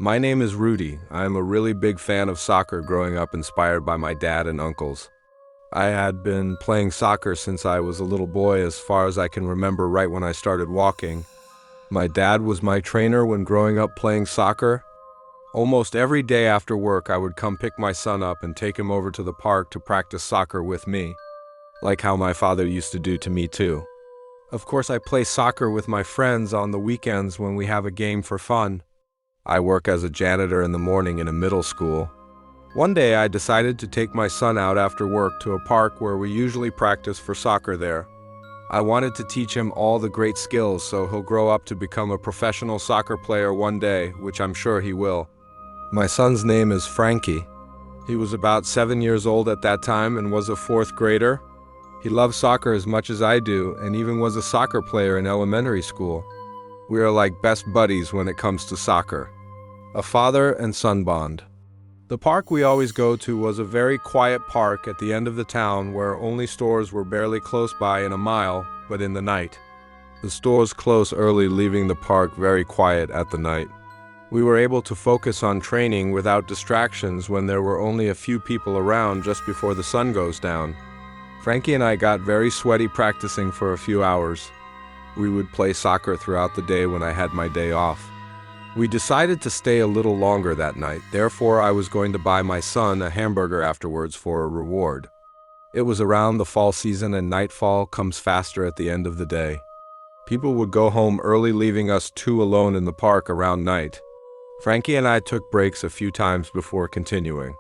My name is Rudy. I am a really big fan of soccer growing up, inspired by my dad and uncles. I had been playing soccer since I was a little boy, as far as I can remember, right when I started walking. My dad was my trainer when growing up playing soccer. Almost every day after work, I would come pick my son up and take him over to the park to practice soccer with me, like how my father used to do to me too. Of course, I play soccer with my friends on the weekends when we have a game for fun. I work as a janitor in the morning in a middle school. One day I decided to take my son out after work to a park where we usually practice for soccer there. I wanted to teach him all the great skills so he'll grow up to become a professional soccer player one day, which I'm sure he will. My son's name is Frankie. He was about 7 years old at that time and was a fourth grader. He loves soccer as much as I do and even was a soccer player in elementary school. We are like best buddies when it comes to soccer. A father and son bond. The park we always go to was a very quiet park at the end of the town where only stores were barely close by in a mile, but in the night. The stores close early, leaving the park very quiet at the night. We were able to focus on training without distractions when there were only a few people around just before the sun goes down. Frankie and I got very sweaty practicing for a few hours. We would play soccer throughout the day when I had my day off. We decided to stay a little longer that night, therefore I was going to buy my son a hamburger afterwards for a reward. It was around the fall season and nightfall comes faster at the end of the day. People would go home early, leaving us two alone in the park around night. Frankie and I took breaks a few times before continuing.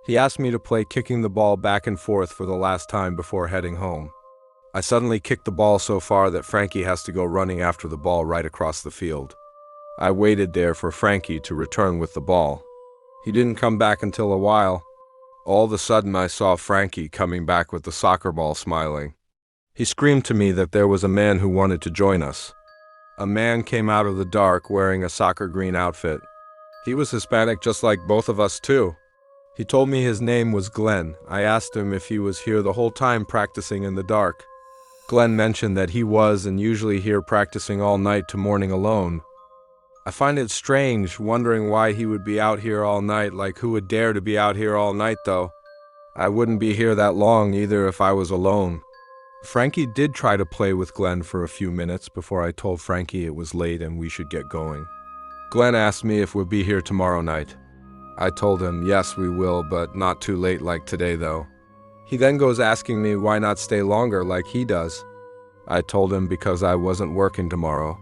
He asked me to play kicking the ball back and forth for the last time before heading home. I suddenly kicked the ball so far that Frankie has to go running after the ball right across the field. I waited there for Frankie to return with the ball. He didn't come back until a while. All of a sudden I saw Frankie coming back with the soccer ball, smiling. He screamed to me that there was a man who wanted to join us. A man came out of the dark wearing a soccer green outfit. He was Hispanic just like both of us too. He told me his name was Glenn. I asked him if he was here the whole time practicing in the dark. Glenn mentioned that he was and usually here practicing all night to morning alone. I find it strange, wondering why he would be out here all night, like who would dare to be out here all night though? I wouldn't be here that long either if I was alone. Frankie did try to play with Glenn for a few minutes before I told Frankie it was late and we should get going. Glenn asked me if we'll be here tomorrow night. I told him yes we will, but not too late like today though. He then goes asking me why not stay longer like he does. I told him because I wasn't working tomorrow.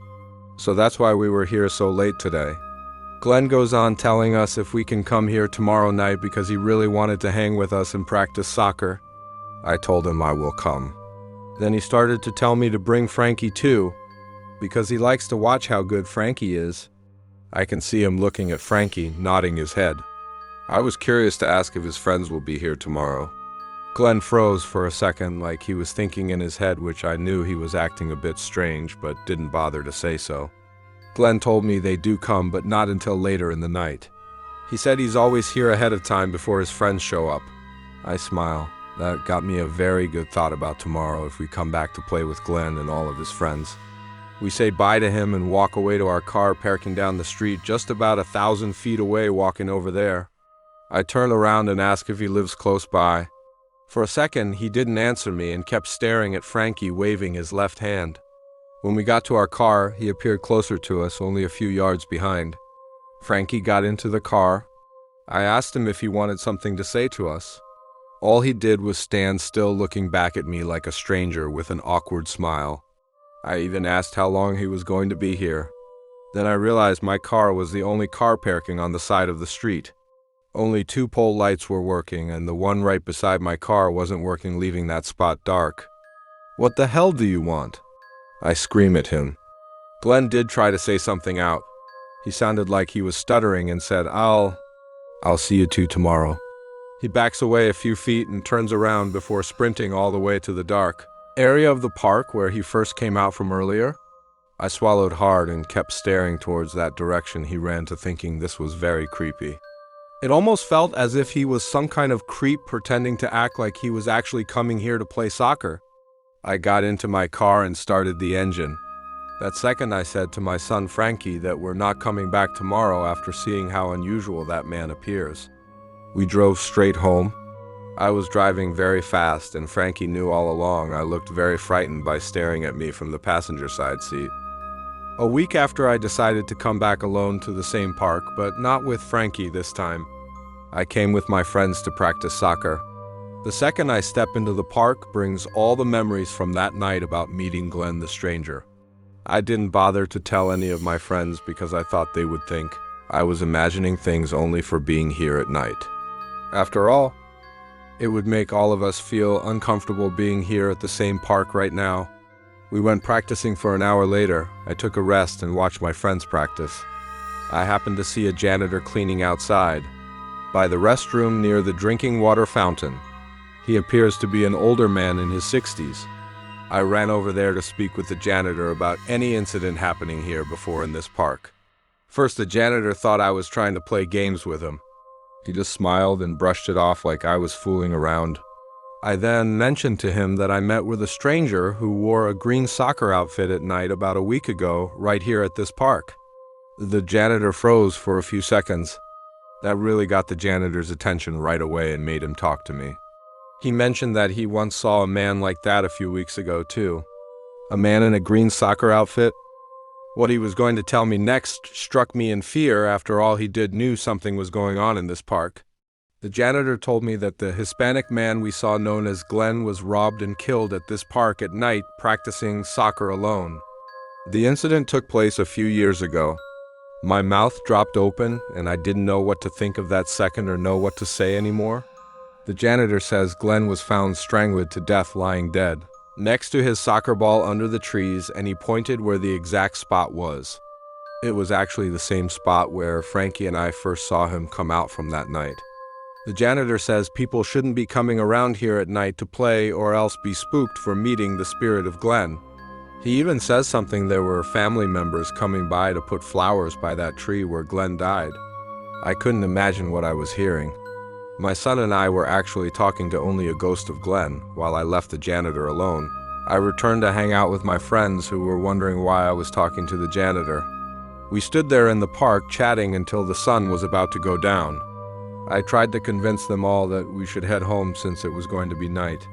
So that's why we were here so late today. Glenn goes on telling us if we can come here tomorrow night because he really wanted to hang with us and practice soccer. I told him I will come. Then he started to tell me to bring Frankie too, because he likes to watch how good Frankie is. I can see him looking at Frankie, nodding his head. I was curious to ask if his friends will be here tomorrow. Glenn froze for a second, like he was thinking in his head, which I knew he was acting a bit strange, but didn't bother to say so. Glenn told me they do come, but not until later in the night. He said he's always here ahead of time before his friends show up. I smile. That got me a very good thought about tomorrow if we come back to play with Glenn and all of his friends. We say bye to him and walk away to our car parking down the street just about 1,000 feet away, walking over there. I turn around and ask if he lives close by. For a second, he didn't answer me and kept staring at Frankie, waving his left hand. When we got to our car, he appeared closer to us, only a few yards behind. Frankie got into the car. I asked him if he wanted something to say to us. All he did was stand still, looking back at me like a stranger with an awkward smile. I even asked how long he was going to be here. Then I realized my car was the only car parking on the side of the street. Only 2 pole lights were working, and the one right beside my car wasn't working, leaving that spot dark. "What the hell do you want?" I scream at him. Glenn did try to say something out. He sounded like he was stuttering and said, I'll see you two tomorrow. He backs away a few feet and turns around before sprinting all the way to the dark area of the park where he first came out from earlier. I swallowed hard and kept staring towards that direction he ran to, thinking this was very creepy. It almost felt as if he was some kind of creep pretending to act like he was actually coming here to play soccer. I got into my car and started the engine. That second I said to my son Frankie that we're not coming back tomorrow after seeing how unusual that man appears. We drove straight home. I was driving very fast, and Frankie knew all along I looked very frightened by staring at me from the passenger side seat. A week after I decided to come back alone to the same park, but not with Frankie this time. I came with my friends to practice soccer. The second I step into the park brings all the memories from that night about meeting Glenn the stranger. I didn't bother to tell any of my friends because I thought they would think I was imagining things only for being here at night. After all, it would make all of us feel uncomfortable being here at the same park right now. We went practicing for an hour later. I took a rest and watched my friends practice. I happened to see a janitor cleaning outside, by the restroom near the drinking water fountain. He appears to be an older man in his 60s. I ran over there to speak with the janitor about any incident happening here before in this park. First, the janitor thought I was trying to play games with him. He just smiled and brushed it off like I was fooling around. I then mentioned to him that I met with a stranger who wore a green soccer outfit at night about a week ago right here at this park. The janitor froze for a few seconds. That really got the janitor's attention right away and made him talk to me. He mentioned that he once saw a man like that a few weeks ago too. A man in a green soccer outfit? What he was going to tell me next struck me in fear. After all, he knew something was going on in this park. The janitor told me that the Hispanic man we saw known as Glenn was robbed and killed at this park at night practicing soccer alone. The incident took place a few years ago. My mouth dropped open and I didn't know what to think of that second or know what to say anymore. The janitor says Glenn was found strangled to death lying dead, next to his soccer ball under the trees, and he pointed where the exact spot was. It was actually the same spot where Frankie and I first saw him come out from that night. The janitor says people shouldn't be coming around here at night to play or else be spooked for meeting the spirit of Glenn. He even says something there were family members coming by to put flowers by that tree where Glenn died. I couldn't imagine what I was hearing. My son and I were actually talking to only a ghost of Glenn while I left the janitor alone. I returned to hang out with my friends who were wondering why I was talking to the janitor. We stood there in the park chatting until the sun was about to go down. I tried to convince them all that we should head home since it was going to be night.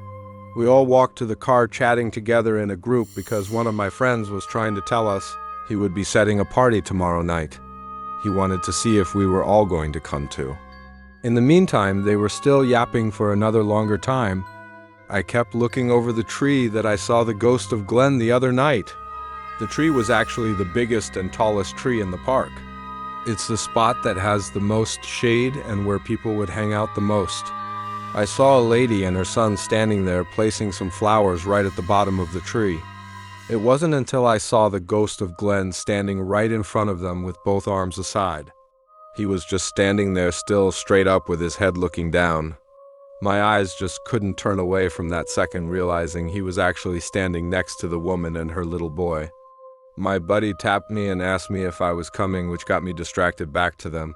We all walked to the car chatting together in a group because one of my friends was trying to tell us he would be setting a party tomorrow night. He wanted to see if we were all going to come too. In the meantime, they were still yapping for another longer time. I kept looking over the tree that I saw the ghost of Glenn the other night. The tree was actually the biggest and tallest tree in the park. It's the spot that has the most shade and where people would hang out the most. I saw a lady and her son standing there placing some flowers right at the bottom of the tree. It wasn't until I saw the ghost of Glenn standing right in front of them with both arms aside. He was just standing there still straight up with his head looking down. My eyes just couldn't turn away from that second, realizing he was actually standing next to the woman and her little boy. My buddy tapped me and asked me if I was coming, which got me distracted back to them.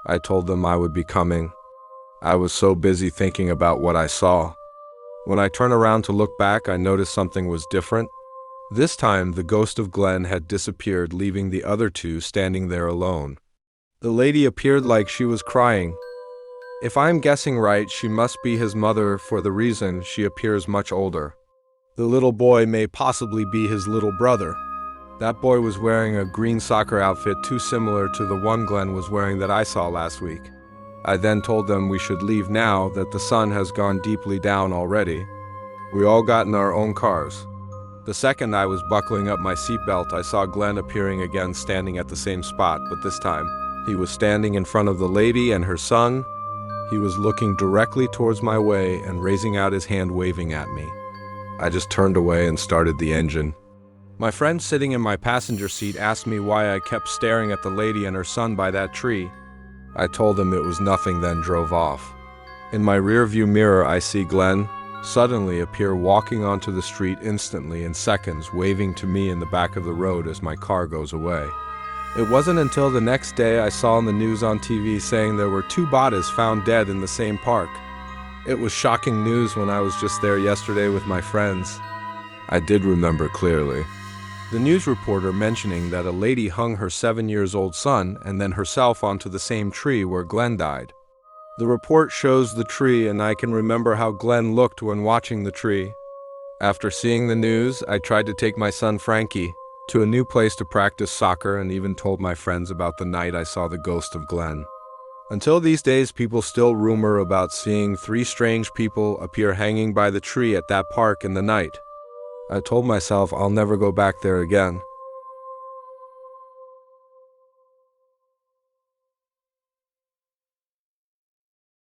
I told them I would be coming. I was so busy thinking about what I saw. When I turned around to look back, I noticed something was different. This time, the ghost of Glenn had disappeared, leaving the other two standing there alone. The lady appeared like she was crying. If I'm guessing right, she must be his mother for the reason she appears much older. The little boy may possibly be his little brother. That boy was wearing a green soccer outfit too similar to the one Glenn was wearing that I saw last week. I then told them we should leave now that the sun has gone deeply down already. We all got in our own cars. The second I was buckling up my seatbelt, I saw Glenn appearing again standing at the same spot, but this time, he was standing in front of the lady and her son. He was looking directly towards my way and raising out his hand waving at me. I just turned away and started the engine. My friend sitting in my passenger seat asked me why I kept staring at the lady and her son by that tree. I told him it was nothing, then drove off. In my rearview mirror, I see Glenn suddenly appear walking onto the street instantly in seconds, waving to me in the back of the road as my car goes away. It wasn't until the next day I saw on the news on TV saying there were 2 bodies found dead in the same park. It was shocking news when I was just there yesterday with my friends. I did remember clearly. The news reporter mentioning that a lady hung her 7-year-old son and then herself onto the same tree where Glenn died. The report shows the tree, and I can remember how Glenn looked when watching the tree. After seeing the news, I tried to take my son Frankie to a new place to practice soccer and even told my friends about the night I saw the ghost of Glenn. Until these days, people still rumor about seeing 3 strange people appear hanging by the tree at that park in the night. I told myself I'll never go back there again.